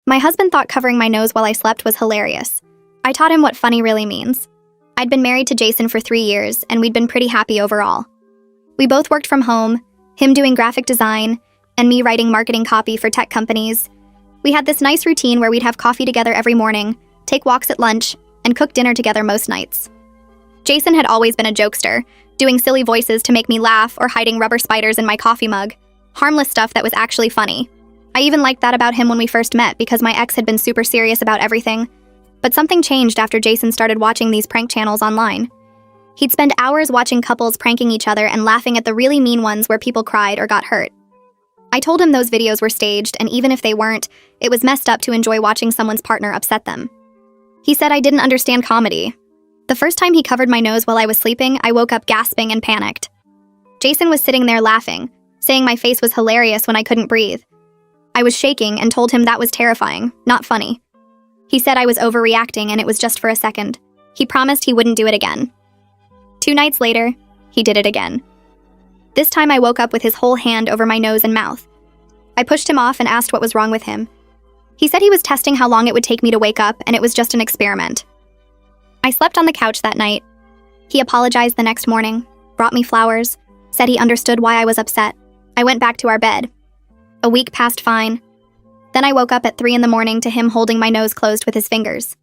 My husband thought covering my nose while I slept was hilarious. I taught him what funny really means. I'd been married to Jason for 3 years, and we'd been pretty happy overall. We both worked from home, him doing graphic design, and me writing marketing copy for tech companies. We had this nice routine where we'd have coffee together every morning, take walks at lunch, and cook dinner together most nights. Jason had always been a jokester, doing silly voices to make me laugh or hiding rubber spiders in my coffee mug. Harmless stuff that was actually funny. I even liked that about him when we first met because my ex had been super serious about everything. But something changed after Jason started watching these prank channels online. He'd spend hours watching couples pranking each other and laughing at the really mean ones where people cried or got hurt. I told him those videos were staged, and even if they weren't, it was messed up to enjoy watching someone's partner upset them. He said I didn't understand comedy. The first time he covered my nose while I was sleeping, I woke up gasping and panicked. Jason was sitting there laughing, saying my face was hilarious when I couldn't breathe. I was shaking and told him that was terrifying, not funny. He said I was overreacting and it was just for a second. He promised he wouldn't do it again. 2 nights later, he did it again. This time I woke up with his whole hand over my nose and mouth. I pushed him off and asked what was wrong with him. He said he was testing how long it would take me to wake up and it was just an experiment. I slept on the couch that night. He apologized the next morning, brought me flowers, said he understood why I was upset. I went back to our bed. A week passed fine. Then I woke up at 3 a.m. to him holding my nose closed with his fingers.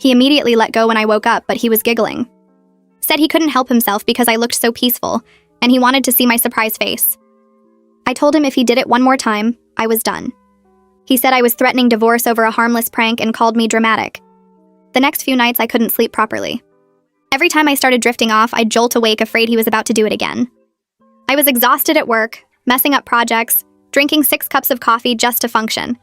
He immediately let go when I woke up, but he was giggling. Said he couldn't help himself because I looked so peaceful, and he wanted to see my surprised face. I told him if he did it one more time, I was done. He said I was threatening divorce over a harmless prank and called me dramatic. The next few nights I couldn't sleep properly. Every time I started drifting off, I'd jolt awake afraid he was about to do it again. I was exhausted at work, messing up projects, drinking 6 cups of coffee just to function.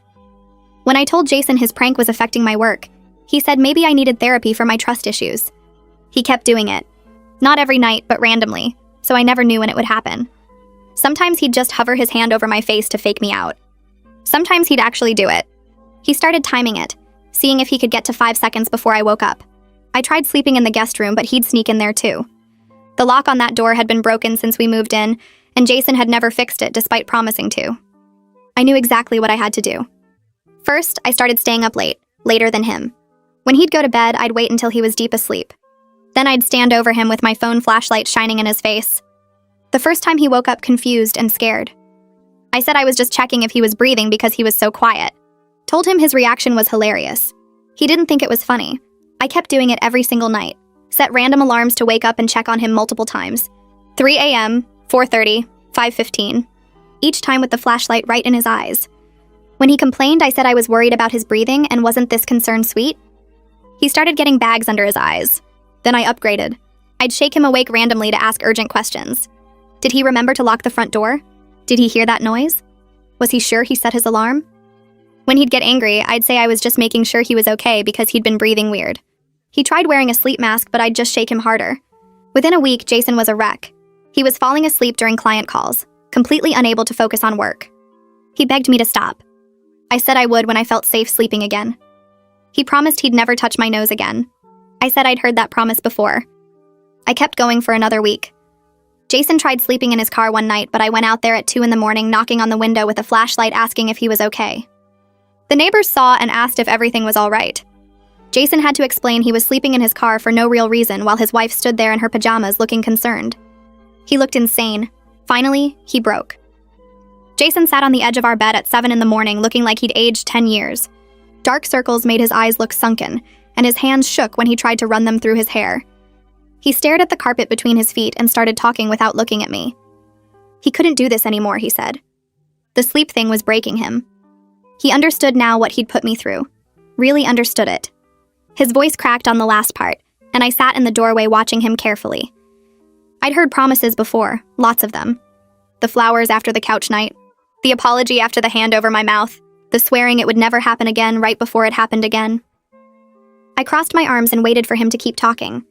When I told Jason his prank was affecting my work, he said maybe I needed therapy for my trust issues. He kept doing it. Not every night, but randomly, so I never knew when it would happen. Sometimes he'd just hover his hand over my face to fake me out. Sometimes he'd actually do it. He started timing it, seeing if he could get to 5 seconds before I woke up. I tried sleeping in the guest room, but he'd sneak in there too. The lock on that door had been broken since we moved in, and Jason had never fixed it despite promising to. I knew exactly what I had to do. First, I started staying up late, later than him. When he'd go to bed, I'd wait until he was deep asleep. Then I'd stand over him with my phone flashlight shining in his face. The first time he woke up confused and scared. I said I was just checking if he was breathing because he was so quiet. Told him his reaction was hilarious. He didn't think it was funny. I kept doing it every single night. Set random alarms to wake up and check on him multiple times. 3 a.m., 4:30, 5:15. Each time with the flashlight right in his eyes. When he complained, I said I was worried about his breathing and wasn't this concern sweet? He started getting bags under his eyes. Then I upgraded. I'd shake him awake randomly to ask urgent questions. Did he remember to lock the front door? Did he hear that noise? Was he sure he set his alarm? When he'd get angry, I'd say I was just making sure he was okay because he'd been breathing weird. He tried wearing a sleep mask, but I'd just shake him harder. Within a week, Jason was a wreck. He was falling asleep during client calls, completely unable to focus on work. He begged me to stop. I said I would when I felt safe sleeping again. He promised he'd never touch my nose again. I said I'd heard that promise before. I kept going for another week. Jason tried sleeping in his car one night, but I went out there at 2 a.m. knocking on the window with a flashlight asking if he was okay. The neighbors saw and asked if everything was all right. Jason had to explain he was sleeping in his car for no real reason while his wife stood there in her pajamas looking concerned. He looked insane. Finally, he broke. Jason sat on the edge of our bed at 7 a.m. looking like he'd aged 10 years. Dark circles made his eyes look sunken, and his hands shook when he tried to run them through his hair. He stared at the carpet between his feet and started talking without looking at me. He couldn't do this anymore, he said. The sleep thing was breaking him. He understood now what he'd put me through. Really understood it. His voice cracked on the last part, and I sat in the doorway watching him carefully. I'd heard promises before, lots of them. The flowers after the couch night, the apology after the hand over my mouth, the swearing it would never happen again right before it happened again. I crossed my arms and waited for him to keep talking.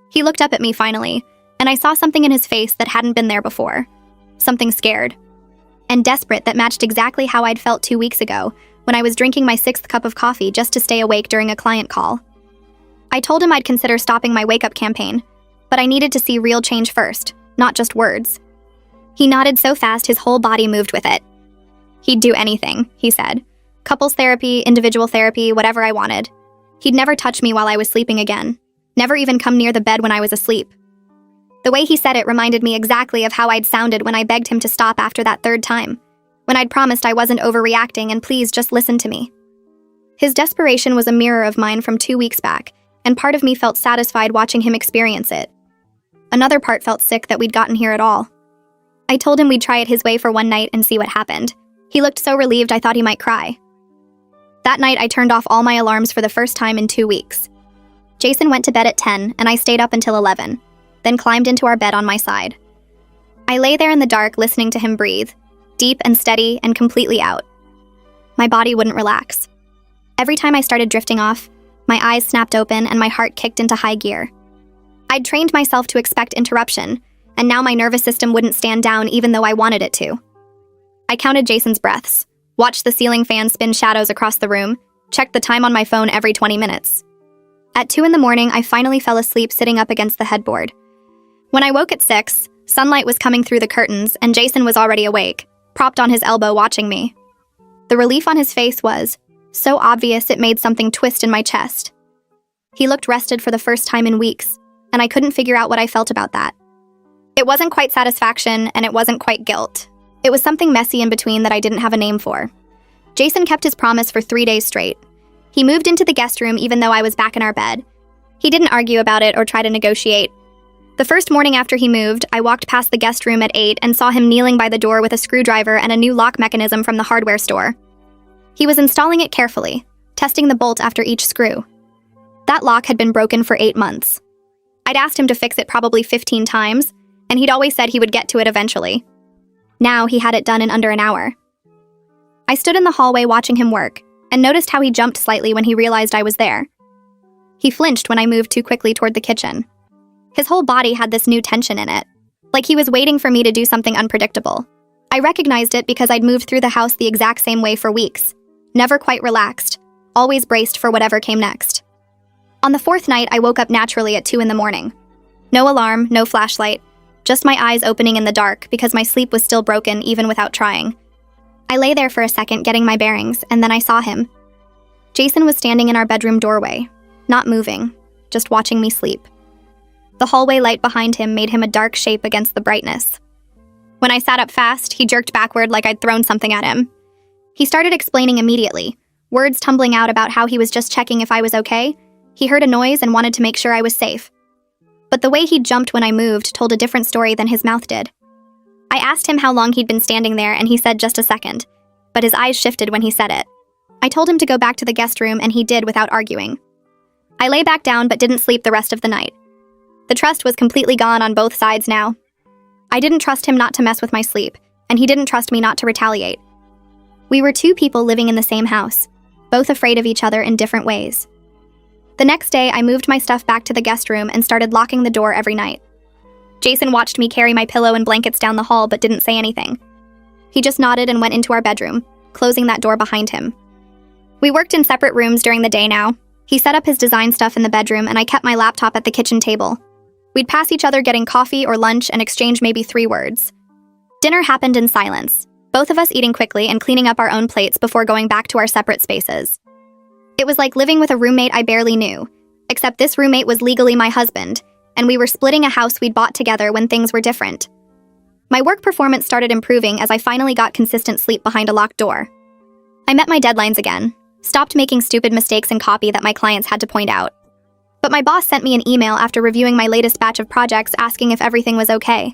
He looked up at me finally, and I saw something in his face that hadn't been there before. Something scared. And desperate that matched exactly how I'd felt 2 weeks ago when I was drinking my 6th cup of coffee just to stay awake during a client call. I told him I'd consider stopping my wake-up campaign, but I needed to see real change first, not just words. He nodded so fast his whole body moved with it. He'd do anything, he said. Couples therapy, individual therapy, whatever I wanted. He'd never touch me while I was sleeping again. Never even come near the bed when I was asleep. The way he said it reminded me exactly of how I'd sounded when I begged him to stop after that third time, when I'd promised I wasn't overreacting and please just listen to me. His desperation was a mirror of mine from 2 weeks back, and part of me felt satisfied watching him experience it. Another part felt sick that we'd gotten here at all. I told him we'd try it his way for one night and see what happened. He looked so relieved I thought he might cry. That night I turned off all my alarms for the first time in 2 weeks. Jason went to bed at 10 and I stayed up until 11, then climbed into our bed on my side. I lay there in the dark listening to him breathe, deep and steady and completely out. My body wouldn't relax. Every time I started drifting off, my eyes snapped open and my heart kicked into high gear. I'd trained myself to expect interruption, and now my nervous system wouldn't stand down even though I wanted it to. I counted Jason's breaths, watched the ceiling fan spin shadows across the room, checked the time on my phone every 20 minutes. At 2 in the morning, I finally fell asleep sitting up against the headboard. When I woke at 6, sunlight was coming through the curtains and Jason was already awake, propped on his elbow watching me. The relief on his face was so obvious it made something twist in my chest. He looked rested for the first time in weeks, and I couldn't figure out what I felt about that. It wasn't quite satisfaction, and it wasn't quite guilt. It was something messy in between that I didn't have a name for. Jason kept his promise for 3 days straight. He moved into the guest room even though I was back in our bed. He didn't argue about it or try to negotiate. The first morning after he moved, I walked past the guest room at 8 and saw him kneeling by the door with a screwdriver and a new lock mechanism from the hardware store. He was installing it carefully, testing the bolt after each screw. That lock had been broken for 8 months. I'd asked him to fix it probably 15 times, and he'd always said he would get to it eventually. Now he had it done in under an hour. I stood in the hallway watching him work, and noticed how he jumped slightly when he realized I was there. He flinched when I moved too quickly toward the kitchen. His whole body had this new tension in it, like he was waiting for me to do something unpredictable. I recognized it because I'd moved through the house the exact same way for weeks. Never quite relaxed, always braced for whatever came next. On the 4th night, I woke up naturally at 2 in the morning. No alarm, no flashlight, just my eyes opening in the dark because my sleep was still broken even without trying. I lay there for a second getting my bearings, and then I saw him. Jason was standing in our bedroom doorway, not moving, just watching me sleep. The hallway light behind him made him a dark shape against the brightness. When I sat up fast, he jerked backward like I'd thrown something at him. He started explaining immediately, words tumbling out about how he was just checking if I was okay. He heard a noise and wanted to make sure I was safe. But the way he jumped when I moved told a different story than his mouth did. I asked him how long he'd been standing there and he said just a second, but his eyes shifted when he said it. I told him to go back to the guest room and he did without arguing. I lay back down but didn't sleep the rest of the night. The trust was completely gone on both sides now. I didn't trust him not to mess with my sleep, and he didn't trust me not to retaliate. We were 2 people living in the same house, both afraid of each other in different ways. The next day, I moved my stuff back to the guest room and started locking the door every night. Jason watched me carry my pillow and blankets down the hall but didn't say anything. He just nodded and went into our bedroom, closing that door behind him. We worked in separate rooms during the day now. He set up his design stuff in the bedroom and I kept my laptop at the kitchen table. We'd pass each other getting coffee or lunch and exchange maybe 3 words. Dinner happened in silence, both of us eating quickly and cleaning up our own plates before going back to our separate spaces. It was like living with a roommate I barely knew, except this roommate was legally my husband, and we were splitting a house we'd bought together when things were different. My work performance started improving as I finally got consistent sleep behind a locked door. I met my deadlines again, stopped making stupid mistakes in copy that my clients had to point out. But my boss sent me an email after reviewing my latest batch of projects asking if everything was okay.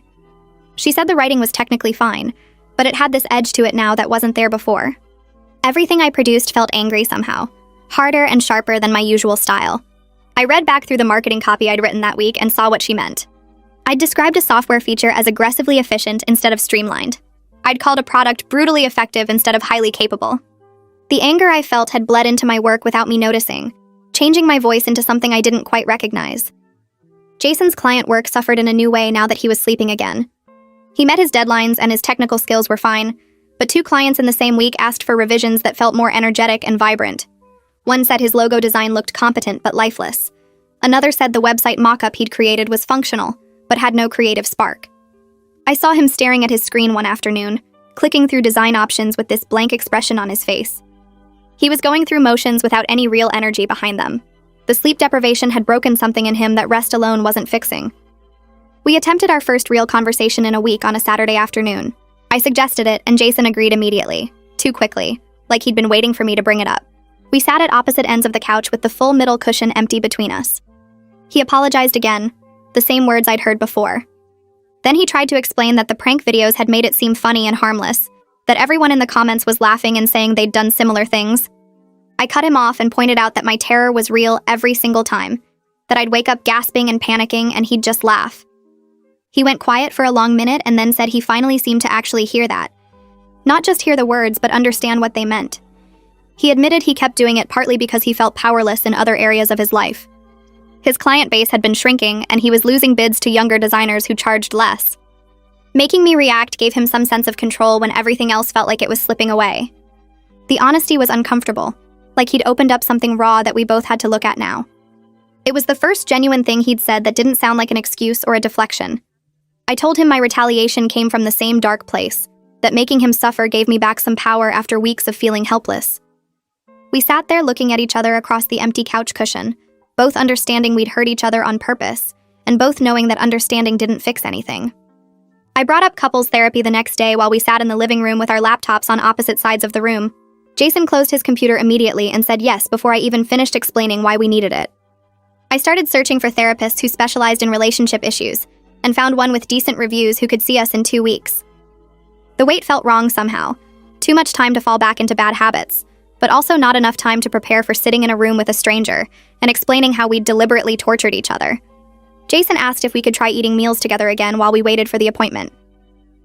She said the writing was technically fine, but it had this edge to it now that wasn't there before. Everything I produced felt angry somehow, harder and sharper than my usual style. I read back through the marketing copy I'd written that week and saw what she meant. I'd described a software feature as aggressively efficient instead of streamlined. I'd called a product brutally effective instead of highly capable. The anger I felt had bled into my work without me noticing, changing my voice into something I didn't quite recognize. Jason's client work suffered in a new way now that he was sleeping again. He met his deadlines and his technical skills were fine, but 2 clients in the same week asked for revisions that felt more energetic and vibrant. One said his logo design looked competent but lifeless. Another said the website mock-up he'd created was functional, but had no creative spark. I saw him staring at his screen one afternoon, clicking through design options with this blank expression on his face. He was going through motions without any real energy behind them. The sleep deprivation had broken something in him that rest alone wasn't fixing. We attempted our first real conversation in a week on a Saturday afternoon. I suggested it, and Jason agreed immediately, too quickly, like he'd been waiting for me to bring it up. We sat at opposite ends of the couch with the full middle cushion empty between us. He apologized again, the same words I'd heard before. Then he tried to explain that the prank videos had made it seem funny and harmless, that everyone in the comments was laughing and saying they'd done similar things. I cut him off and pointed out that my terror was real every single time, that I'd wake up gasping and panicking and he'd just laugh. He went quiet for a long minute and then said he finally seemed to actually hear that. Not just hear the words, but understand what they meant. He admitted he kept doing it partly because he felt powerless in other areas of his life. His client base had been shrinking, and he was losing bids to younger designers who charged less. Making me react gave him some sense of control when everything else felt like it was slipping away. The honesty was uncomfortable, like he'd opened up something raw that we both had to look at now. It was the first genuine thing he'd said that didn't sound like an excuse or a deflection. I told him my retaliation came from the same dark place, that making him suffer gave me back some power after weeks of feeling helpless. We sat there looking at each other across the empty couch cushion, both understanding we'd hurt each other on purpose, and both knowing that understanding didn't fix anything. I brought up couples therapy the next day while we sat in the living room with our laptops on opposite sides of the room. Jason closed his computer immediately and said yes before I even finished explaining why we needed it. I started searching for therapists who specialized in relationship issues, and found one with decent reviews who could see us in 2 weeks. The wait felt wrong somehow. Too much time to fall back into bad habits, but also not enough time to prepare for sitting in a room with a stranger and explaining how we'd deliberately tortured each other. Jason asked if we could try eating meals together again while we waited for the appointment.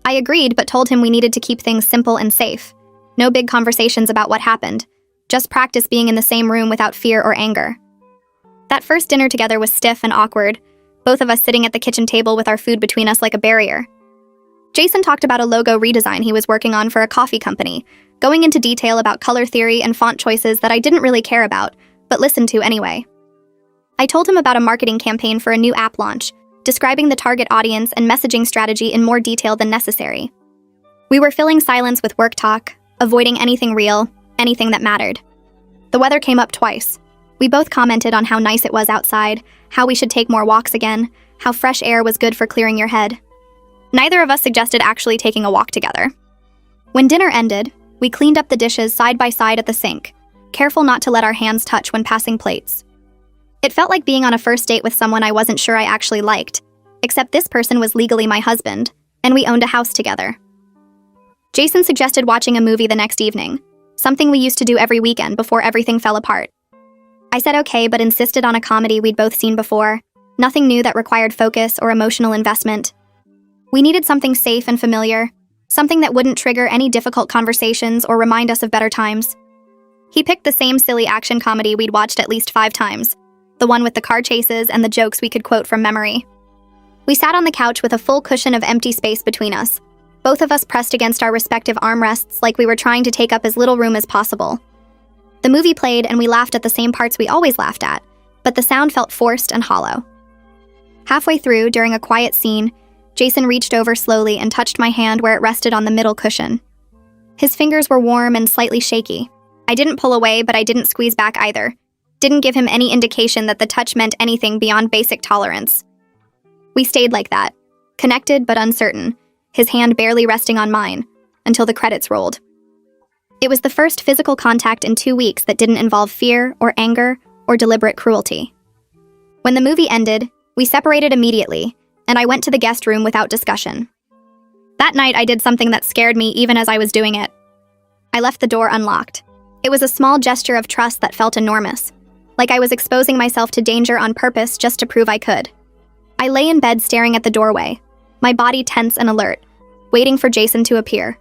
I agreed, but told him we needed to keep things simple and safe. No big conversations about what happened. Just practice being in the same room without fear or anger. That first dinner together was stiff and awkward, both of us sitting at the kitchen table with our food between us like a barrier. Jason talked about a logo redesign he was working on for a coffee company, going into detail about color theory and font choices that I didn't really care about, but listened to anyway. I told him about a marketing campaign for a new app launch, describing the target audience and messaging strategy in more detail than necessary. We were filling silence with work talk, avoiding anything real, anything that mattered. The weather came up twice. We both commented on how nice it was outside, how we should take more walks again, how fresh air was good for clearing your head. Neither of us suggested actually taking a walk together. When dinner ended, we cleaned up the dishes side by side at the sink, careful not to let our hands touch when passing plates. It felt like being on a first date with someone I wasn't sure I actually liked, except this person was legally my husband, and we owned a house together. Jason suggested watching a movie the next evening, something we used to do every weekend before everything fell apart. I said okay, but insisted on a comedy we'd both seen before, nothing new that required focus or emotional investment. We needed something safe and familiar, something that wouldn't trigger any difficult conversations or remind us of better times. He picked the same silly action comedy we'd watched at least 5 times, the one with the car chases and the jokes we could quote from memory. We sat on the couch with a full cushion of empty space between us, both of us pressed against our respective armrests like we were trying to take up as little room as possible. The movie played and we laughed at the same parts we always laughed at, but the sound felt forced and hollow. Halfway through, during a quiet scene, Jason reached over slowly and touched my hand where it rested on the middle cushion. His fingers were warm and slightly shaky. I didn't pull away, but I didn't squeeze back either. Didn't give him any indication that the touch meant anything beyond basic tolerance. We stayed like that, connected but uncertain, his hand barely resting on mine, until the credits rolled. It was the first physical contact in 2 weeks that didn't involve fear or anger or deliberate cruelty. When the movie ended, we separated immediately, and I went to the guest room without discussion. That night, I did something that scared me even as I was doing it. I left the door unlocked. It was a small gesture of trust that felt enormous, like I was exposing myself to danger on purpose just to prove I could. I lay in bed staring at the doorway, my body tense and alert, waiting for Jason to appear.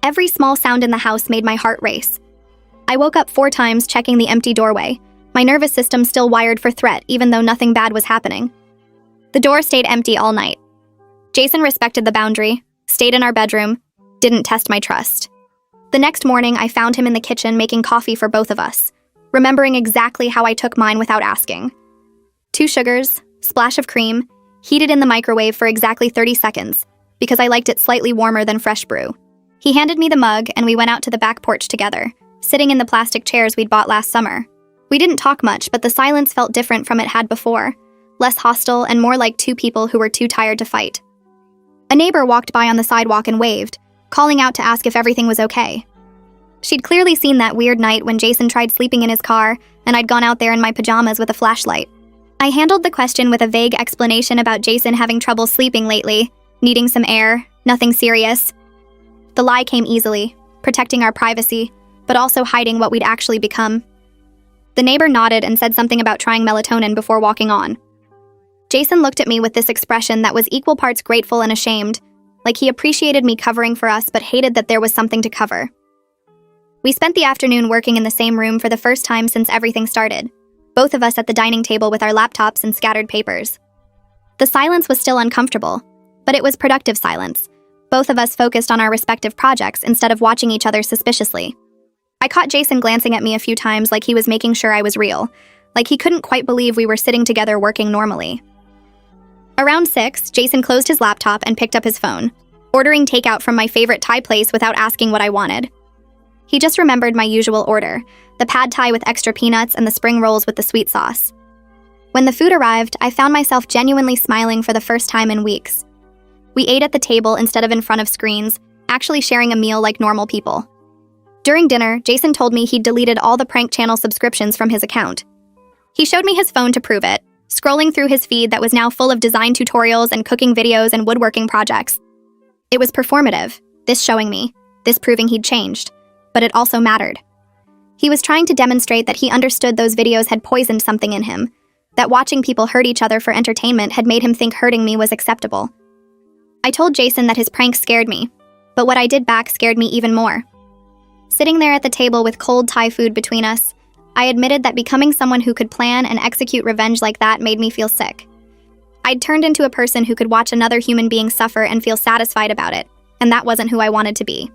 Every small sound in the house made my heart race. I woke up 4 times checking the empty doorway, my nervous system still wired for threat even though nothing bad was happening. The door stayed empty all night. Jason respected the boundary, stayed in our bedroom, didn't test my trust. The next morning, I found him in the kitchen making coffee for both of us, remembering exactly how I took mine without asking. 2 sugars, splash of cream, heated in the microwave for exactly 30 seconds, because I liked it slightly warmer than fresh brew. He handed me the mug and we went out to the back porch together, sitting in the plastic chairs we'd bought last summer. We didn't talk much, but the silence felt different from it had before, less hostile and more like two people who were too tired to fight. A neighbor walked by on the sidewalk and waved, calling out to ask if everything was okay. She'd clearly seen that weird night when Jason tried sleeping in his car, and I'd gone out there in my pajamas with a flashlight. I handled the question with a vague explanation about Jason having trouble sleeping lately, needing some air, nothing serious. The lie came easily, protecting our privacy, but also hiding what we'd actually become. The neighbor nodded and said something about trying melatonin before walking on. Jason looked at me with this expression that was equal parts grateful and ashamed, like he appreciated me covering for us but hated that there was something to cover. We spent the afternoon working in the same room for the first time since everything started, both of us at the dining table with our laptops and scattered papers. The silence was still uncomfortable, but it was productive silence, both of us focused on our respective projects instead of watching each other suspiciously. I caught Jason glancing at me a few times like he was making sure I was real, like he couldn't quite believe we were sitting together working normally. Around 6, Jason closed his laptop and picked up his phone, ordering takeout from my favorite Thai place without asking what I wanted. He just remembered my usual order, the pad thai with extra peanuts and the spring rolls with the sweet sauce. When the food arrived, I found myself genuinely smiling for the first time in weeks. We ate at the table instead of in front of screens, actually sharing a meal like normal people. During dinner, Jason told me he'd deleted all the prank channel subscriptions from his account. He showed me his phone to prove it, scrolling through his feed that was now full of design tutorials and cooking videos and woodworking projects. It was performative, this showing me, this proving he'd changed, but it also mattered. He was trying to demonstrate that he understood those videos had poisoned something in him, that watching people hurt each other for entertainment had made him think hurting me was acceptable. I told Jason that his pranks scared me, but what I did back scared me even more. Sitting there at the table with cold Thai food between us, I admitted that becoming someone who could plan and execute revenge like that made me feel sick. I'd turned into a person who could watch another human being suffer and feel satisfied about it, and that wasn't who I wanted to be.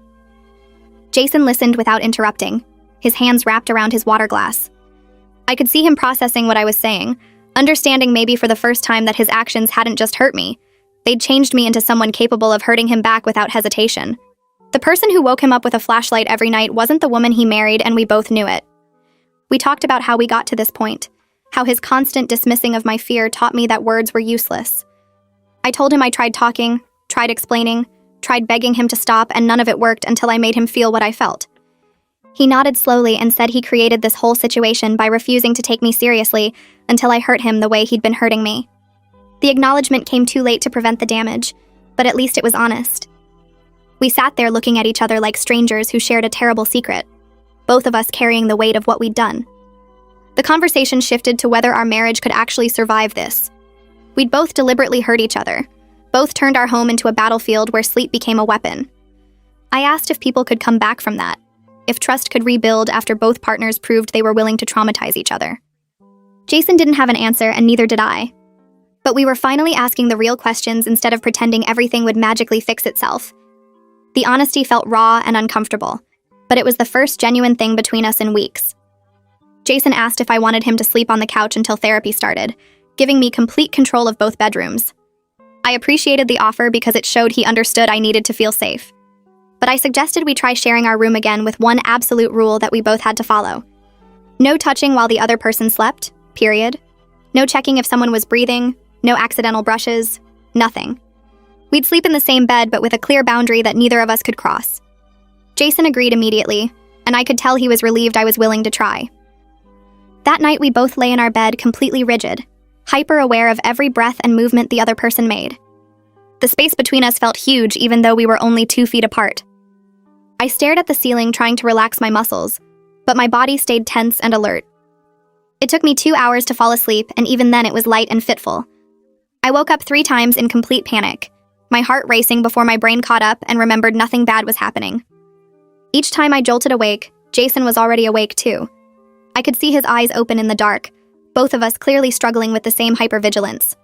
Jason listened without interrupting, his hands wrapped around his water glass. I could see him processing what I was saying, understanding maybe for the first time that his actions hadn't just hurt me. They'd changed me into someone capable of hurting him back without hesitation. The person who woke him up with a flashlight every night wasn't the woman he married, and we both knew it. We talked about how we got to this point, how his constant dismissing of my fear taught me that words were useless. I told him I tried talking, tried explaining, tried begging him to stop, and none of it worked until I made him feel what I felt. He nodded slowly and said he created this whole situation by refusing to take me seriously until I hurt him the way he'd been hurting me. The acknowledgement came too late to prevent the damage, but at least it was honest. We sat there looking at each other like strangers who shared a terrible secret, both of us carrying the weight of what we'd done. The conversation shifted to whether our marriage could actually survive this. We'd both deliberately hurt each other, both turned our home into a battlefield where sleep became a weapon. I asked if people could come back from that, if trust could rebuild after both partners proved they were willing to traumatize each other. Jason didn't have an answer, and neither did I. But we were finally asking the real questions instead of pretending everything would magically fix itself. The honesty felt raw and uncomfortable, but it was the first genuine thing between us in weeks. Jason asked if I wanted him to sleep on the couch until therapy started, giving me complete control of both bedrooms. I appreciated the offer because it showed he understood I needed to feel safe. But I suggested we try sharing our room again with one absolute rule that we both had to follow. No touching while the other person slept, period. No checking if someone was breathing, no accidental brushes, nothing. We'd sleep in the same bed but with a clear boundary that neither of us could cross. Jason agreed immediately, and I could tell he was relieved I was willing to try. That night we both lay in our bed completely rigid, hyper-aware of every breath and movement the other person made. The space between us felt huge even though we were only 2 feet apart. I stared at the ceiling trying to relax my muscles, but my body stayed tense and alert. It took me 2 hours to fall asleep, and even then it was light and fitful. I woke up 3 times in complete panic, my heart racing before my brain caught up and remembered nothing bad was happening. Each time I jolted awake, Jason was already awake too. I could see his eyes open in the dark, both of us clearly struggling with the same hypervigilance.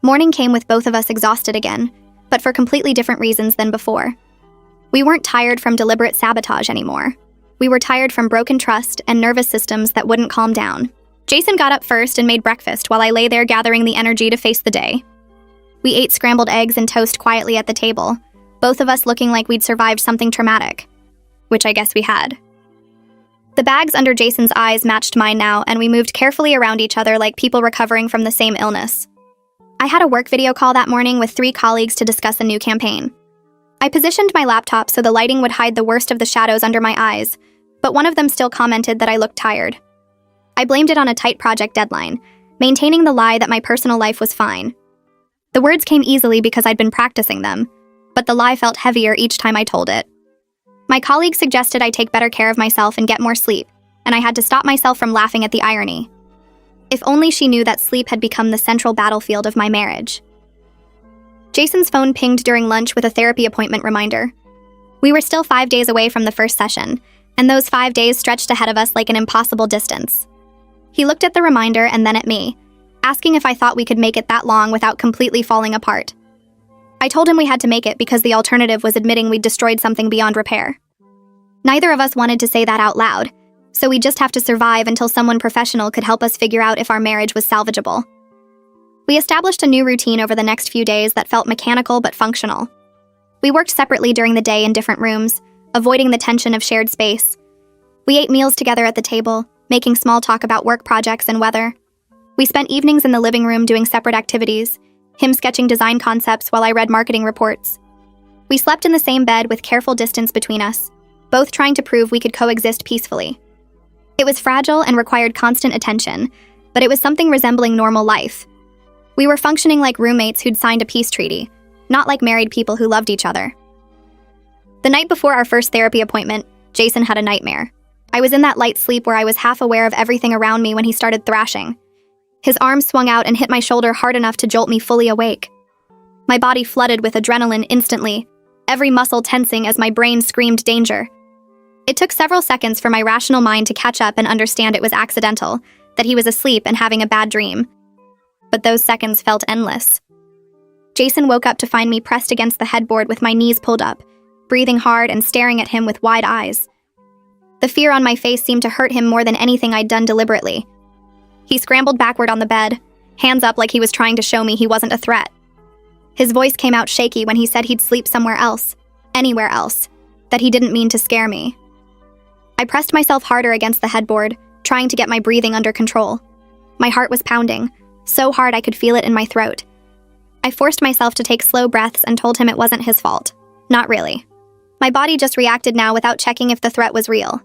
Morning came with both of us exhausted again, but for completely different reasons than before. We weren't tired from deliberate sabotage anymore. We were tired from broken trust and nervous systems that wouldn't calm down. Jason got up first and made breakfast while I lay there gathering the energy to face the day. We ate scrambled eggs and toast quietly at the table, both of us looking like we'd survived something traumatic, which I guess we had. The bags under Jason's eyes matched mine now, and we moved carefully around each other like people recovering from the same illness. I had a work video call that morning with 3 colleagues to discuss a new campaign. I positioned my laptop so the lighting would hide the worst of the shadows under my eyes, but one of them still commented that I looked tired. I blamed it on a tight project deadline, maintaining the lie that my personal life was fine. The words came easily because I'd been practicing them, but the lie felt heavier each time I told it. My colleague suggested I take better care of myself and get more sleep, and I had to stop myself from laughing at the irony. If only she knew that sleep had become the central battlefield of my marriage. Jason's phone pinged during lunch with a therapy appointment reminder. We were still 5 days away from the first session, and those 5 days stretched ahead of us like an impossible distance. He looked at the reminder and then at me, asking if I thought we could make it that long without completely falling apart. I told him we had to make it because the alternative was admitting we'd destroyed something beyond repair. Neither of us wanted to say that out loud, so we'd just have to survive until someone professional could help us figure out if our marriage was salvageable. We established a new routine over the next few days that felt mechanical but functional. We worked separately during the day in different rooms, avoiding the tension of shared space. We ate meals together at the table, making small talk about work projects and weather. We spent evenings in the living room doing separate activities, him sketching design concepts while I read marketing reports. We slept in the same bed with careful distance between us, both trying to prove we could coexist peacefully. It was fragile and required constant attention, but it was something resembling normal life. We were functioning like roommates who'd signed a peace treaty, not like married people who loved each other. The night before our first therapy appointment, Jason had a nightmare. I was in that light sleep where I was half aware of everything around me when he started thrashing. His arms swung out and hit my shoulder hard enough to jolt me fully awake. My body flooded with adrenaline instantly, every muscle tensing as my brain screamed danger. It took several seconds for my rational mind to catch up and understand it was accidental, that he was asleep and having a bad dream. But those seconds felt endless. Jason woke up to find me pressed against the headboard with my knees pulled up, breathing hard and staring at him with wide eyes. The fear on my face seemed to hurt him more than anything I'd done deliberately. He scrambled backward on the bed, hands up like he was trying to show me he wasn't a threat. His voice came out shaky when he said he'd sleep somewhere else, anywhere else, that he didn't mean to scare me. I pressed myself harder against the headboard, trying to get my breathing under control. My heart was pounding, so hard I could feel it in my throat. I forced myself to take slow breaths and told him it wasn't his fault. Not really. My body just reacted now without checking if the threat was real.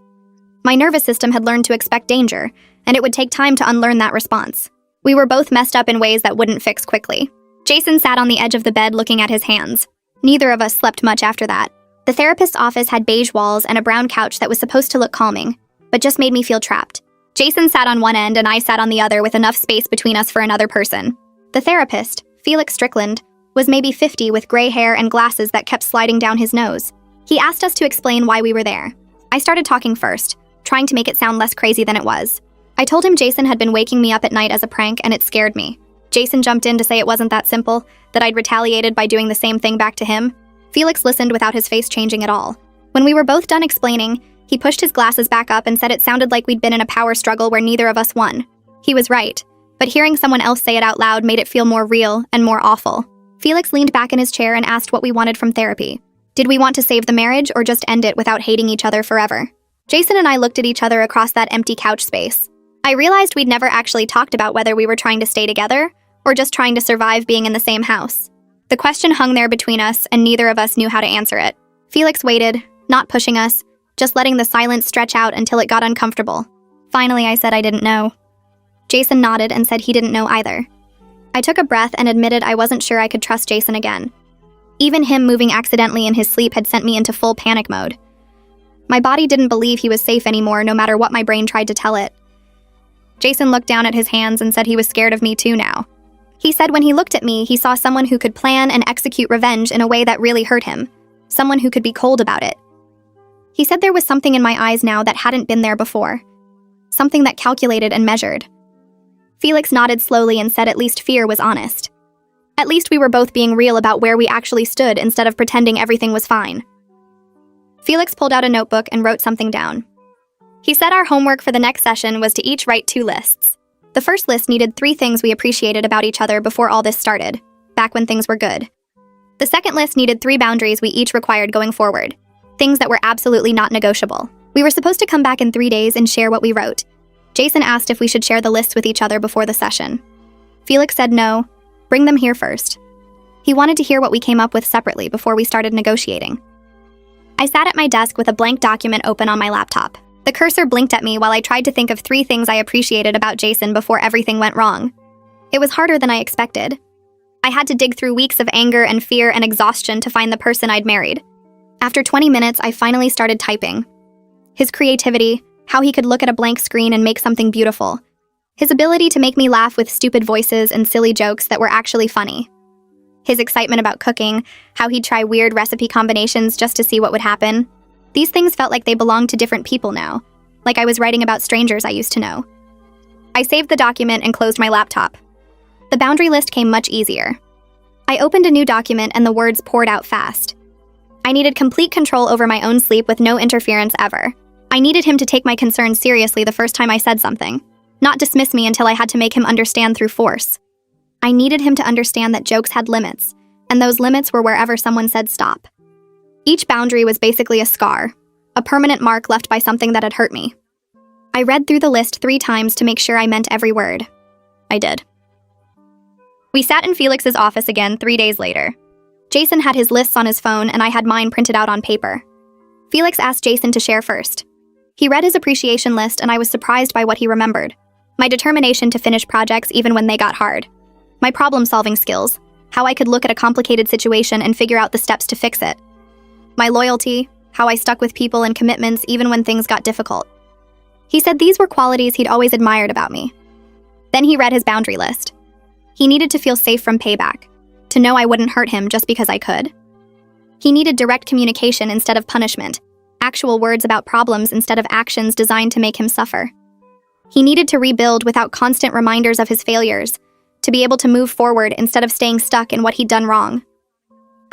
My nervous system had learned to expect danger, and it would take time to unlearn that response. We were both messed up in ways that wouldn't fix quickly. Jason sat on the edge of the bed looking at his hands. Neither of us slept much after that. The therapist's office had beige walls and a brown couch that was supposed to look calming, but just made me feel trapped. Jason sat on one end and I sat on the other with enough space between us for another person. The therapist, Felix Strickland, was maybe 50 with gray hair and glasses that kept sliding down his nose. He asked us to explain why we were there. I started talking first, trying to make it sound less crazy than it was. I told him Jason had been waking me up at night as a prank and it scared me. Jason jumped in to say it wasn't that simple, that I'd retaliated by doing the same thing back to him. Felix listened without his face changing at all. When we were both done explaining, he pushed his glasses back up and said it sounded like we'd been in a power struggle where neither of us won. He was right, but hearing someone else say it out loud made it feel more real and more awful. Felix leaned back in his chair and asked what we wanted from therapy. Did we want to save the marriage or just end it without hating each other forever? Jason and I looked at each other across that empty couch space. I realized we'd never actually talked about whether we were trying to stay together or just trying to survive being in the same house. The question hung there between us, and neither of us knew how to answer it. Felix waited, not pushing us, just letting the silence stretch out until it got uncomfortable. Finally, I said I didn't know. Jason nodded and said he didn't know either. I took a breath and admitted I wasn't sure I could trust Jason again. Even him moving accidentally in his sleep had sent me into full panic mode. My body didn't believe he was safe anymore, no matter what my brain tried to tell it. Jason looked down at his hands and said he was scared of me too now. He said when he looked at me, he saw someone who could plan and execute revenge in a way that really hurt him, someone who could be cold about it. He said there was something in my eyes now that hadn't been there before, something that calculated and measured. Felix nodded slowly and said at least fear was honest. At least we were both being real about where we actually stood instead of pretending everything was fine. Felix pulled out a notebook and wrote something down. He said our homework for the next session was to each write 2 lists. The first list needed 3 things we appreciated about each other before all this started, back when things were good. The second list needed 3 boundaries we each required going forward, things that were absolutely not negotiable. We were supposed to come back in 3 days and share what we wrote. Jason asked if we should share the list with each other before the session. Felix said no, bring them here first. He wanted to hear what we came up with separately before we started negotiating. I sat at my desk with a blank document open on my laptop. The cursor blinked at me while I tried to think of 3 things I appreciated about Jason before everything went wrong. It was harder than I expected. I had to dig through weeks of anger and fear and exhaustion to find the person I'd married. After 20 minutes, I finally started typing. His creativity, how he could look at a blank screen and make something beautiful. His ability to make me laugh with stupid voices and silly jokes that were actually funny. His excitement about cooking, how he'd try weird recipe combinations just to see what would happen. These things felt like they belonged to different people now, like I was writing about strangers I used to know. I saved the document and closed my laptop. The boundary list came much easier. I opened a new document and the words poured out fast. I needed complete control over my own sleep with no interference ever. I needed him to take my concerns seriously the first time I said something, not dismiss me until I had to make him understand through force. I needed him to understand that jokes had limits, and those limits were wherever someone said stop. Each boundary was basically a scar, a permanent mark left by something that had hurt me. I read through the list 3 times to make sure I meant every word. I did. We sat in Felix's office again 3 days later. Jason had his lists on his phone and I had mine printed out on paper. Felix asked Jason to share first. He read his appreciation list and I was surprised by what he remembered. My determination to finish projects even when they got hard. My problem-solving skills, how I could look at a complicated situation and figure out the steps to fix it. My loyalty, how I stuck with people and commitments even when things got difficult. He said these were qualities he'd always admired about me. Then he read his boundary list. He needed to feel safe from payback, to know I wouldn't hurt him just because I could. He needed direct communication instead of punishment, actual words about problems instead of actions designed to make him suffer. He needed to rebuild without constant reminders of his failures, to be able to move forward instead of staying stuck in what he'd done wrong.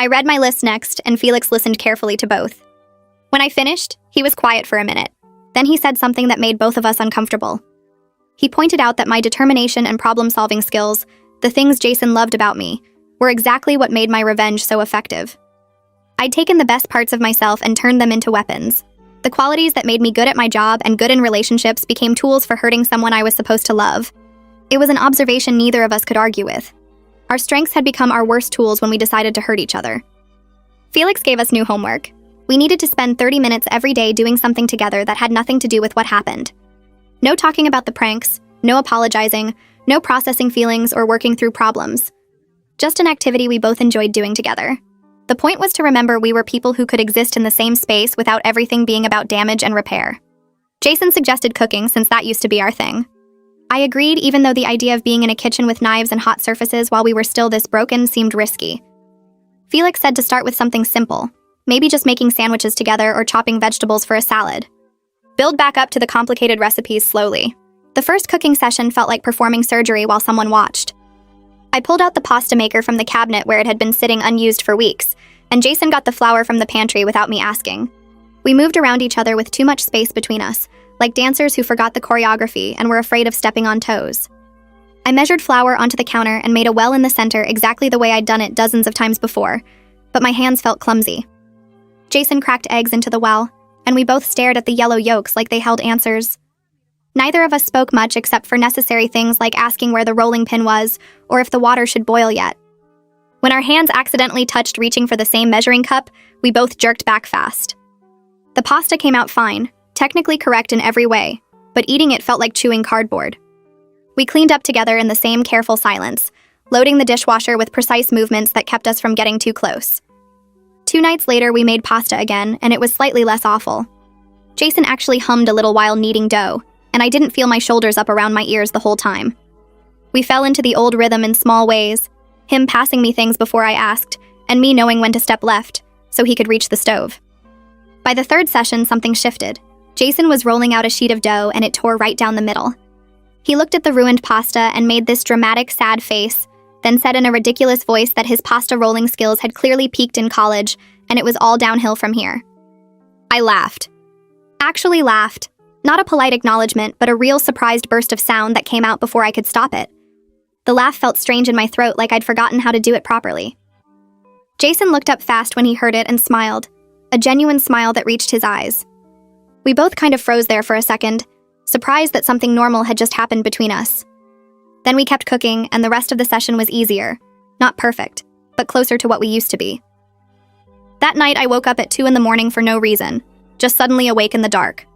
I read my list next, and Felix listened carefully to both. When I finished, he was quiet for a minute. Then he said something that made both of us uncomfortable. He pointed out that my determination and problem-solving skills, the things Jason loved about me, were exactly what made my revenge so effective. I'd taken the best parts of myself and turned them into weapons. The qualities that made me good at my job and good in relationships became tools for hurting someone I was supposed to love. It was an observation neither of us could argue with. Our strengths had become our worst tools when we decided to hurt each other. Felix gave us new homework. We needed to spend 30 minutes every day doing something together that had nothing to do with what happened. No talking about the pranks, no apologizing, no processing feelings or working through problems. Just an activity we both enjoyed doing together. The point was to remember we were people who could exist in the same space without everything being about damage and repair. Jason suggested cooking since that used to be our thing. I agreed even though the idea of being in a kitchen with knives and hot surfaces while we were still this broken seemed risky. Felix said to start with something simple, maybe just making sandwiches together or chopping vegetables for a salad. Build back up to the complicated recipes slowly. The first cooking session felt like performing surgery while someone watched. I pulled out the pasta maker from the cabinet where it had been sitting unused for weeks, and Jason got the flour from the pantry without me asking. We moved around each other with too much space between us, like dancers who forgot the choreography and were afraid of stepping on toes. I measured flour onto the counter and made a well in the center exactly the way I'd done it dozens of times before, but my hands felt clumsy. Jason cracked eggs into the well, and we both stared at the yellow yolks like they held answers. Neither of us spoke much except for necessary things like asking where the rolling pin was or if the water should boil yet. When our hands accidentally touched reaching for the same measuring cup, we both jerked back fast. The pasta came out fine, technically correct in every way, but eating it felt like chewing cardboard. We cleaned up together in the same careful silence, loading the dishwasher with precise movements that kept us from getting too close. 2 nights later, we made pasta again, and it was slightly less awful. Jason actually hummed a little while kneading dough, and I didn't feel my shoulders up around my ears the whole time. We fell into the old rhythm in small ways, him passing me things before I asked, and me knowing when to step left, so he could reach the stove. By the 3rd session, something shifted. Jason was rolling out a sheet of dough, and it tore right down the middle. He looked at the ruined pasta and made this dramatic, sad face, then said in a ridiculous voice that his pasta rolling skills had clearly peaked in college, and it was all downhill from here. I laughed. Actually laughed. Not a polite acknowledgement, but a real surprised burst of sound that came out before I could stop it. The laugh felt strange in my throat, like I'd forgotten how to do it properly. Jason looked up fast when he heard it and smiled, a genuine smile that reached his eyes. We both kind of froze there for a second, surprised that something normal had just happened between us. Then we kept cooking, and the rest of the session was easier. Not perfect, but closer to what we used to be. That night, I woke up at 2 in the morning for no reason, just suddenly awake in the dark.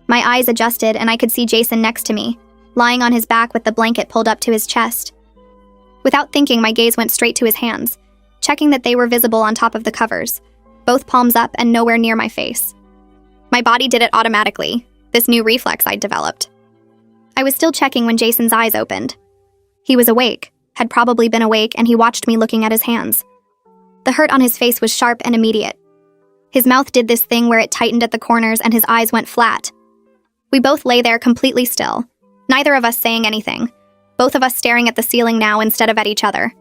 My eyes adjusted, and I could see Jason next to me, lying on his back with the blanket pulled up to his chest. Without thinking, my gaze went straight to his hands, checking that they were visible on top of the covers, both palms up and nowhere near my face. My body did it automatically, this new reflex I'd developed. I was still checking when Jason's eyes opened. He was awake, had probably been awake, and he watched me looking at his hands. The hurt on his face was sharp and immediate. His mouth did this thing where it tightened at the corners and his eyes went flat. We both lay there completely still, neither of us saying anything, both of us staring at the ceiling now instead of at each other.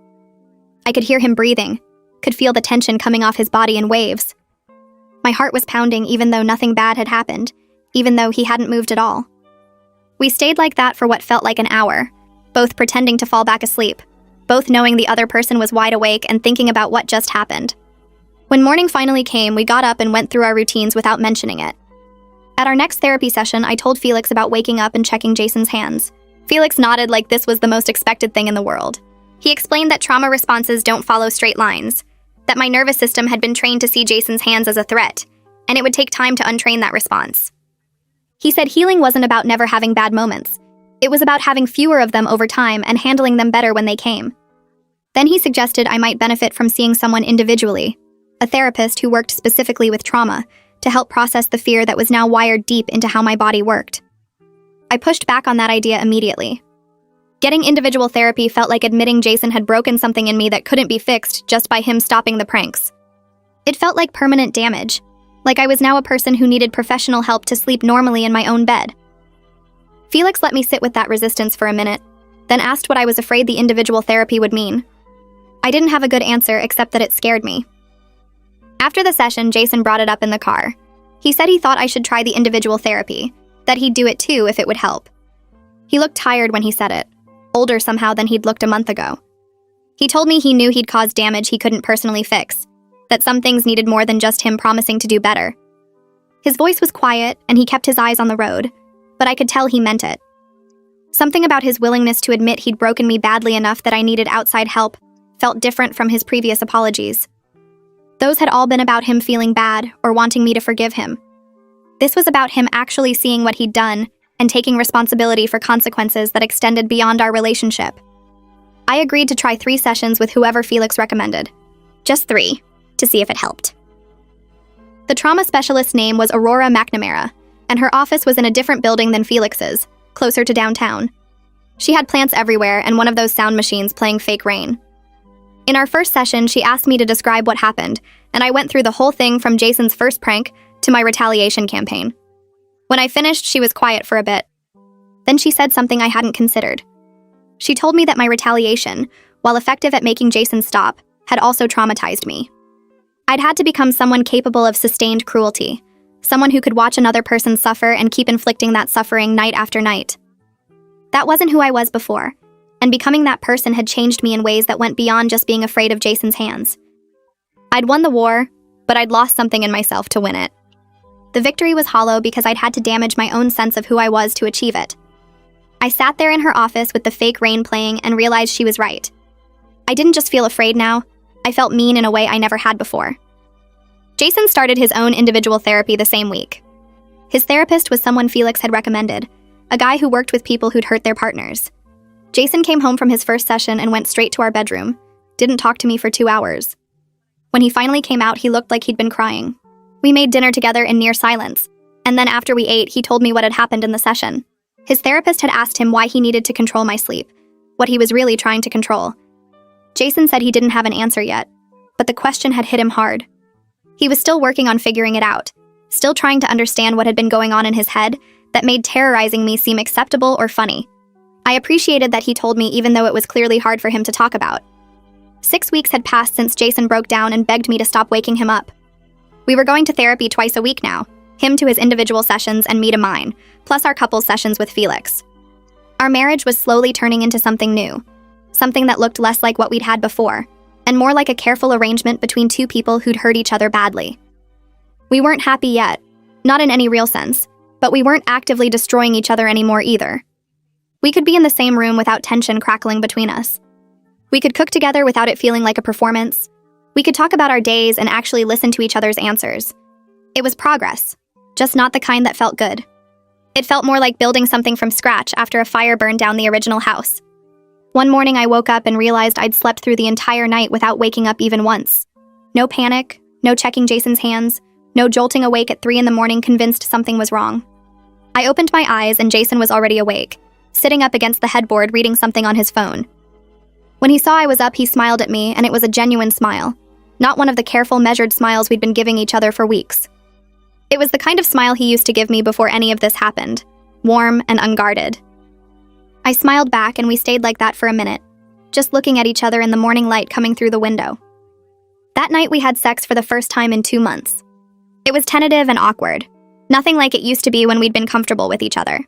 I could hear him breathing, could feel the tension coming off his body in waves. My heart was pounding even though nothing bad had happened, even though he hadn't moved at all. We stayed like that for what felt like an hour, both pretending to fall back asleep, both knowing the other person was wide awake and thinking about what just happened. When morning finally came, we got up and went through our routines without mentioning it. At our next therapy session, I told Felix about waking up and checking Jason's hands. Felix nodded like this was the most expected thing in the world. He explained that trauma responses don't follow straight lines, that my nervous system had been trained to see Jason's hands as a threat, and it would take time to untrain that response. He said healing wasn't about never having bad moments. It was about having fewer of them over time and handling them better when they came. Then he suggested I might benefit from seeing someone individually, a therapist who worked specifically with trauma, to help process the fear that was now wired deep into how my body worked. I pushed back on that idea immediately. Getting individual therapy felt like admitting Jason had broken something in me that couldn't be fixed just by him stopping the pranks. It felt like permanent damage, like I was now a person who needed professional help to sleep normally in my own bed. Felix let me sit with that resistance for a minute, then asked what I was afraid the individual therapy would mean. I didn't have a good answer except that it scared me. After the session, Jason brought it up in the car. He said he thought I should try the individual therapy, that he'd do it too if it would help. He looked tired when he said it, older somehow than he'd looked a month ago. He told me he knew he'd caused damage he couldn't personally fix, that some things needed more than just him promising to do better. His voice was quiet, and he kept his eyes on the road, but I could tell he meant it. Something about his willingness to admit he'd broken me badly enough that I needed outside help felt different from his previous apologies. Those had all been about him feeling bad or wanting me to forgive him. This was about him actually seeing what he'd done and taking responsibility for consequences that extended beyond our relationship. I agreed to try 3 sessions with whoever Felix recommended. Just 3, to see if it helped. The trauma specialist's name was Aurora McNamara, and her office was in a different building than Felix's, closer to downtown. She had plants everywhere and one of those sound machines playing fake rain. In our first session, she asked me to describe what happened, and I went through the whole thing from Jason's first prank to my retaliation campaign. When I finished, she was quiet for a bit. Then she said something I hadn't considered. She told me that my retaliation, while effective at making Jason stop, had also traumatized me. I'd had to become someone capable of sustained cruelty, someone who could watch another person suffer and keep inflicting that suffering night after night. That wasn't who I was before, and becoming that person had changed me in ways that went beyond just being afraid of Jason's hands. I'd won the war, but I'd lost something in myself to win it. The victory was hollow because I'd had to damage my own sense of who I was to achieve it. I sat there in her office with the fake rain playing and realized she was right. I didn't just feel afraid now, I felt mean in a way I never had before. Jason started his own individual therapy the same week. His therapist was someone Felix had recommended, a guy who worked with people who'd hurt their partners. Jason came home from his first session and went straight to our bedroom, didn't talk to me for 2 hours. When he finally came out, he looked like he'd been crying. We made dinner together in near silence, and then after we ate, he told me what had happened in the session. His therapist had asked him why he needed to control my sleep, what he was really trying to control. Jason said he didn't have an answer yet, but the question had hit him hard. He was still working on figuring it out, still trying to understand what had been going on in his head that made terrorizing me seem acceptable or funny. I appreciated that he told me even though it was clearly hard for him to talk about. 6 weeks had passed since Jason broke down and begged me to stop waking him up. We were going to therapy twice a week now, him to his individual sessions and me to mine, plus our couples sessions with Felix. Our marriage was slowly turning into something new, something that looked less like what we'd had before, and more like a careful arrangement between 2 people who'd hurt each other badly. We weren't happy yet, Not in any real sense, but we weren't actively destroying each other anymore either. We could be in the same room without tension crackling between us. We could cook together without it feeling like a performance. We could talk about our days and actually listen to each other's answers. It was progress, just not the kind that felt good. It felt more like building something from scratch after a fire burned down the original house. One morning I woke up and realized I'd slept through the entire night without waking up even once. No panic, no checking Jason's hands, no jolting awake at 3 a.m. convinced something was wrong. I opened my eyes and Jason was already awake, sitting up against the headboard reading something on his phone. When he saw I was up, he smiled at me, and it was a genuine smile, not one of the careful, measured smiles we'd been giving each other for weeks. It was the kind of smile he used to give me before any of this happened, warm and unguarded. I smiled back and we stayed like that for a minute, just looking at each other in the morning light coming through the window. That night we had sex for the first time in 2 months. It was tentative and awkward, nothing like it used to be when we'd been comfortable with each other.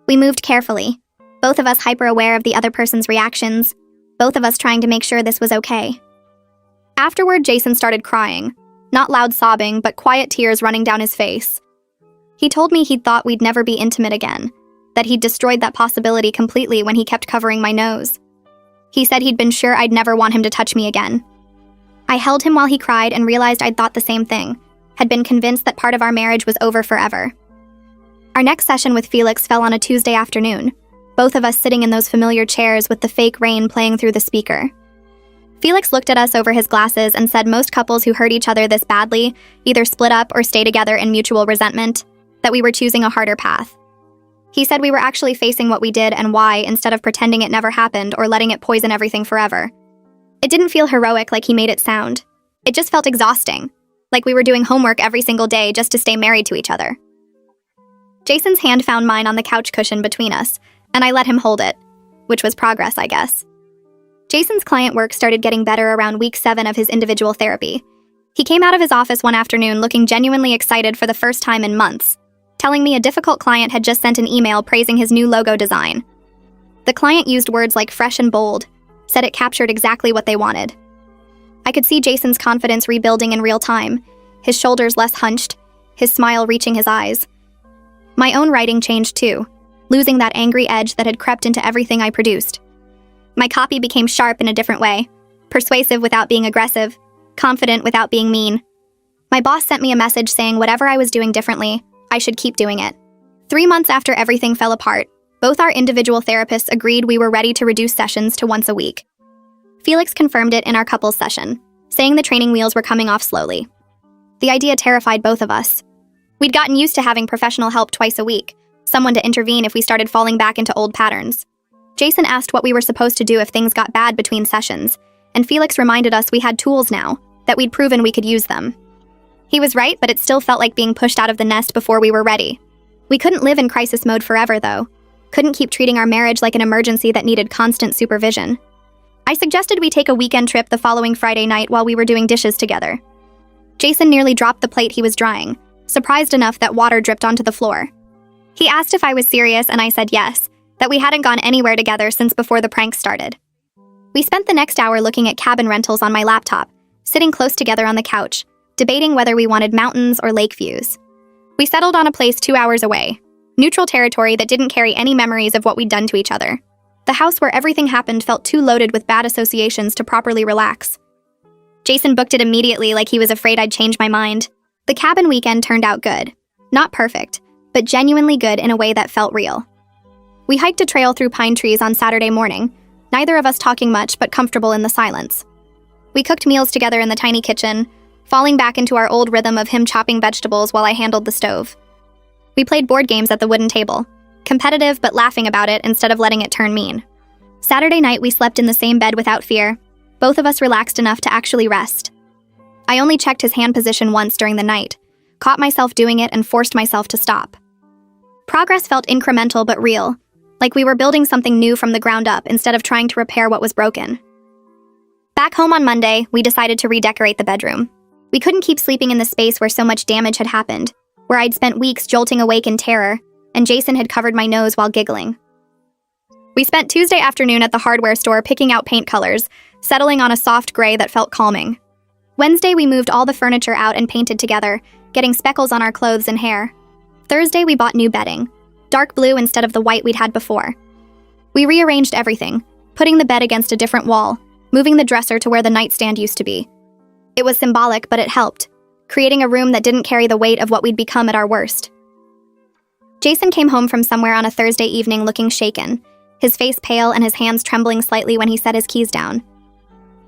We moved carefully, both of us hyper-aware of the other person's reactions, both of us trying to make sure this was okay. Afterward, Jason started crying, not loud sobbing, but quiet tears running down his face. He told me he'd thought we'd never be intimate again, that he'd destroyed that possibility completely when he kept covering my nose. He said he'd been sure I'd never want him to touch me again. I held him while he cried and realized I'd thought the same thing, had been convinced that part of our marriage was over forever. Our next session with Felix fell on a Tuesday afternoon, both of us sitting in those familiar chairs with the fake rain playing through the speaker. Felix looked at us over his glasses and said most couples who hurt each other this badly either split up or stay together in mutual resentment, that we were choosing a harder path. He said we were actually facing what we did and why instead of pretending it never happened or letting it poison everything forever. It didn't feel heroic like he made it sound. It just felt exhausting, like we were doing homework every single day just to stay married to each other. Jason's hand found mine on the couch cushion between us, and I let him hold it, which was progress, I guess. Jason's client work started getting better around week 7 of his individual therapy. He came out of his office one afternoon looking genuinely excited for the first time in months, telling me a difficult client had just sent an email praising his new logo design. The client used words like fresh and bold, said it captured exactly what they wanted. I could see Jason's confidence rebuilding in real time, his shoulders less hunched, his smile reaching his eyes. My own writing changed too, losing that angry edge that had crept into everything I produced. My copy became sharp in a different way, persuasive without being aggressive, confident without being mean. My boss sent me a message saying whatever I was doing differently, I should keep doing it. 3 months after everything fell apart, both our individual therapists agreed we were ready to reduce sessions to once a week. Felix confirmed it in our couples session, saying the training wheels were coming off slowly. The idea terrified both of us. We'd gotten used to having professional help twice a week, someone to intervene if we started falling back into old patterns. Jason asked what we were supposed to do if things got bad between sessions, and Felix reminded us we had tools now, that we'd proven we could use them. He was right, but it still felt like being pushed out of the nest before we were ready. We couldn't live in crisis mode forever, though. Couldn't keep treating our marriage like an emergency that needed constant supervision. I suggested we take a weekend trip the following Friday night while we were doing dishes together. Jason nearly dropped the plate he was drying, surprised enough that water dripped onto the floor. He asked if I was serious, and I said yes, that we hadn't gone anywhere together since before the prank started. We spent the next hour looking at cabin rentals on my laptop, sitting close together on the couch, debating whether we wanted mountains or lake views. We settled on a place 2 hours away, neutral territory that didn't carry any memories of what we'd done to each other. The house where everything happened felt too loaded with bad associations to properly relax. Jason booked it immediately like he was afraid I'd change my mind. The cabin weekend turned out good. Not perfect, but genuinely good in a way that felt real. We hiked a trail through pine trees on Saturday morning, neither of us talking much but comfortable in the silence. We cooked meals together in the tiny kitchen, falling back into our old rhythm of him chopping vegetables while I handled the stove. We played board games at the wooden table, competitive but laughing about it instead of letting it turn mean. Saturday night we slept in the same bed without fear, both of us relaxed enough to actually rest. I only checked his hand position once during the night, caught myself doing it and forced myself to stop. Progress felt incremental but real, like we were building something new from the ground up instead of trying to repair what was broken. Back home on Monday, we decided to redecorate the bedroom. We couldn't keep sleeping in the space where so much damage had happened, where I'd spent weeks jolting awake in terror, and Jason had covered my nose while giggling. We spent Tuesday afternoon at the hardware store picking out paint colors, settling on a soft gray that felt calming. Wednesday, we moved all the furniture out and painted together, getting speckles on our clothes and hair. Thursday, we bought new bedding, dark blue instead of the white we'd had before. We rearranged everything, putting the bed against a different wall, moving the dresser to where the nightstand used to be. It was symbolic, but it helped, creating a room that didn't carry the weight of what we'd become at our worst. Jason came home from somewhere on a Thursday evening looking shaken, his face pale and his hands trembling slightly when he set his keys down.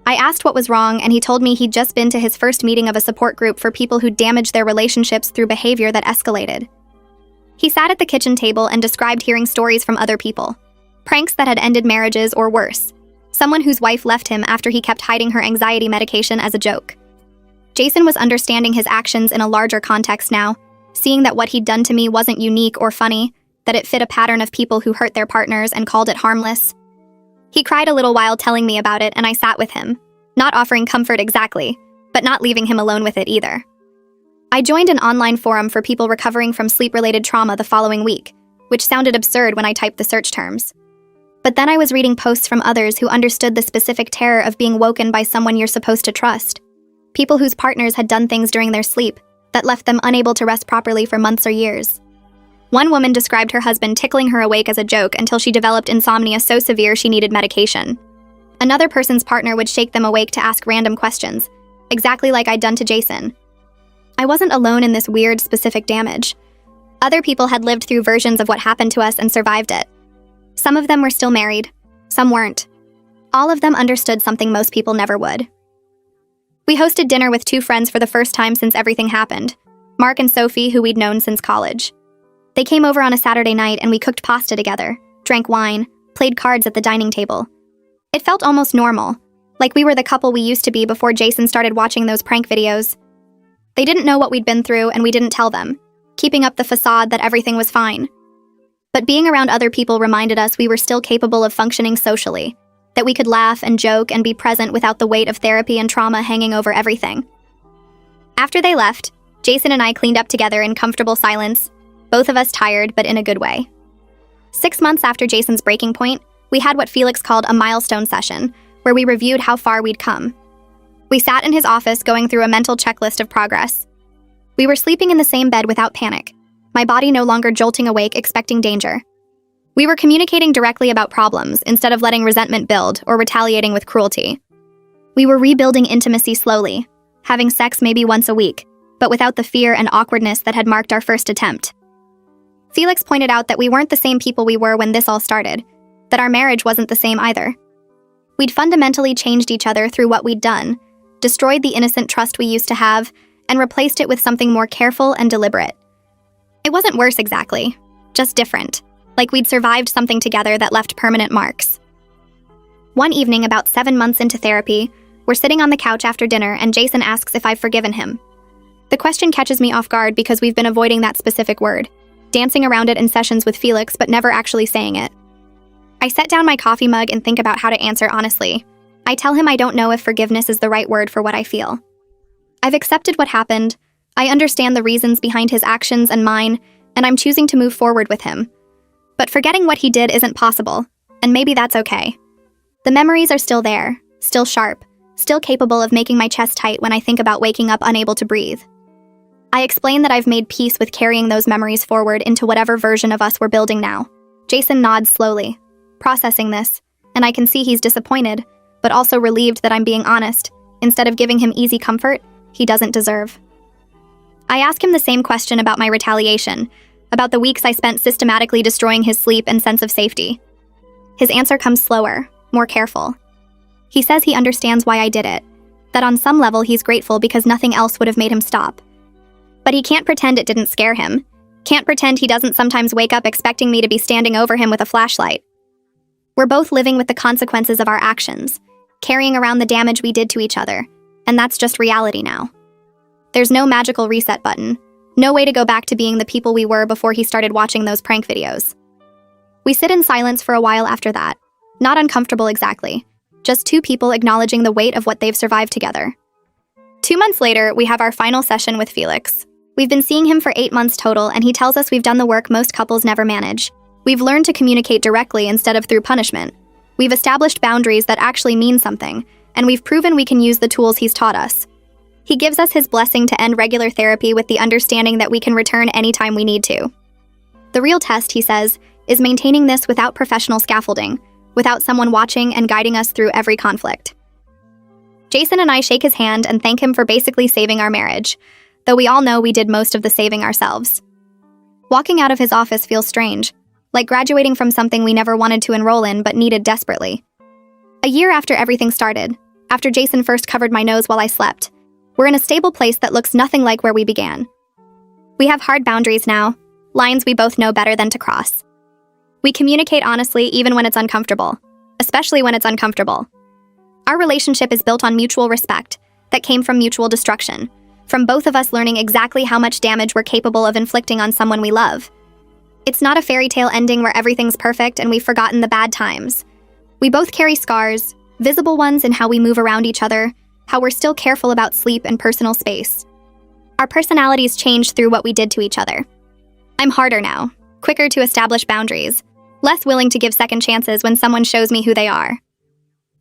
I asked what was wrong, and he told me he'd just been to his first meeting of a support group for people who damaged their relationships through behavior that escalated. He sat at the kitchen table and described hearing stories from other people, pranks that had ended marriages or worse, someone whose wife left him after he kept hiding her anxiety medication as a joke. Jason was understanding his actions in a larger context now, seeing that what he'd done to me wasn't unique or funny, that it fit a pattern of people who hurt their partners and called it harmless. He cried a little while telling me about it, and I sat with him, not offering comfort exactly, but not leaving him alone with it either. I joined an online forum for people recovering from sleep-related trauma the following week, which sounded absurd when I typed the search terms. But then I was reading posts from others who understood the specific terror of being woken by someone you're supposed to trust. People whose partners had done things during their sleep that left them unable to rest properly for months or years. One woman described her husband tickling her awake as a joke until she developed insomnia so severe she needed medication. Another person's partner would shake them awake to ask random questions, exactly like I'd done to Jason. I wasn't alone in this weird, specific damage. Other people had lived through versions of what happened to us and survived it. Some of them were still married, some weren't. All of them understood something most people never would. We hosted dinner with 2 friends for the first time since everything happened, Mark and Sophie, who we'd known since college. They came over on a Saturday night and we cooked pasta together, drank wine, played cards at the dining table. It felt almost normal, like we were the couple we used to be before Jason started watching those prank videos. They didn't know what we'd been through and we didn't tell them, keeping up the facade that everything was fine. But being around other people reminded us we were still capable of functioning socially, that we could laugh and joke and be present without the weight of therapy and trauma hanging over everything. After they left, Jason and I cleaned up together in comfortable silence, both of us tired, but in a good way. 6 months after Jason's breaking point, we had what Felix called a milestone session, where we reviewed how far we'd come. We sat in his office going through a mental checklist of progress. We were sleeping in the same bed without panic, my body no longer jolting awake expecting danger. We were communicating directly about problems instead of letting resentment build or retaliating with cruelty. We were rebuilding intimacy slowly, having sex maybe once a week, but without the fear and awkwardness that had marked our first attempt. Felix pointed out that we weren't the same people we were when this all started, that our marriage wasn't the same either. We'd fundamentally changed each other through what we'd done, destroyed the innocent trust we used to have, and replaced it with something more careful and deliberate. It wasn't worse exactly, just different, like we'd survived something together that left permanent marks. One evening, about 7 months into therapy, we're sitting on the couch after dinner and Jason asks if I've forgiven him. The question catches me off guard because we've been avoiding that specific word, dancing around it in sessions with Felix but never actually saying it. I set down my coffee mug and think about how to answer honestly. I tell him I don't know if forgiveness is the right word for what I feel. I've accepted what happened, I understand the reasons behind his actions and mine, and I'm choosing to move forward with him. But forgetting what he did isn't possible, and maybe that's okay. The memories are still there, still sharp, still capable of making my chest tight when I think about waking up unable to breathe. I explain that I've made peace with carrying those memories forward into whatever version of us we're building now. Jason nods slowly, processing this, and I can see he's disappointed, but also relieved that I'm being honest, instead of giving him easy comfort he doesn't deserve. I ask him the same question about my retaliation, about the weeks I spent systematically destroying his sleep and sense of safety. His answer comes slower, more careful. He says he understands why I did it, that on some level he's grateful because nothing else would have made him stop. But he can't pretend it didn't scare him, can't pretend he doesn't sometimes wake up expecting me to be standing over him with a flashlight. We're both living with the consequences of our actions, carrying around the damage we did to each other, and that's just reality now. There's no magical reset button, no way to go back to being the people we were before he started watching those prank videos. We sit in silence for a while after that, not uncomfortable exactly, just 2 people acknowledging the weight of what they've survived together. 2 months later, we have our final session with Felix. We've been seeing him for 8 months total, and he tells us we've done the work most couples never manage. We've learned to communicate directly instead of through punishment. We've established boundaries that actually mean something, and we've proven we can use the tools he's taught us. He gives us his blessing to end regular therapy with the understanding that we can return anytime we need to. The real test, he says, is maintaining this without professional scaffolding, without someone watching and guiding us through every conflict. Jason and I shake his hand and thank him for basically saving our marriage, though we all know we did most of the saving ourselves. Walking out of his office feels strange, like graduating from something we never wanted to enroll in but needed desperately. A year after everything started, after Jason first covered my nose while I slept, we're in a stable place that looks nothing like where we began. We have hard boundaries now, lines we both know better than to cross. We communicate honestly even when it's uncomfortable, especially when it's uncomfortable. Our relationship is built on mutual respect that came from mutual destruction, from both of us learning exactly how much damage we're capable of inflicting on someone we love. It's not a fairy tale ending where everything's perfect and we've forgotten the bad times. We both carry scars, visible ones in how we move around each other, how we're still careful about sleep and personal space. Our personalities changed through what we did to each other. I'm harder now, quicker to establish boundaries, less willing to give second chances when someone shows me who they are.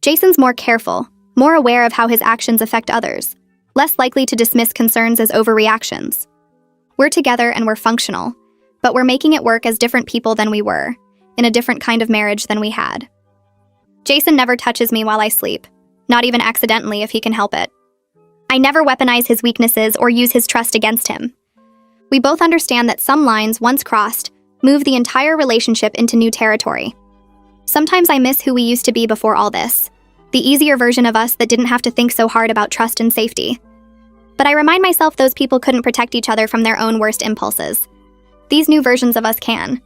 Jason's more careful, more aware of how his actions affect others, less likely to dismiss concerns as overreactions. We're together and we're functional, but we're making it work as different people than we were, in a different kind of marriage than we had. Jason never touches me while I sleep, not even accidentally if he can help it. I never weaponize his weaknesses or use his trust against him. We both understand that some lines, once crossed, move the entire relationship into new territory. Sometimes I miss who we used to be before all this, the easier version of us that didn't have to think so hard about trust and safety. But I remind myself those people couldn't protect each other from their own worst impulses. These new versions of us can.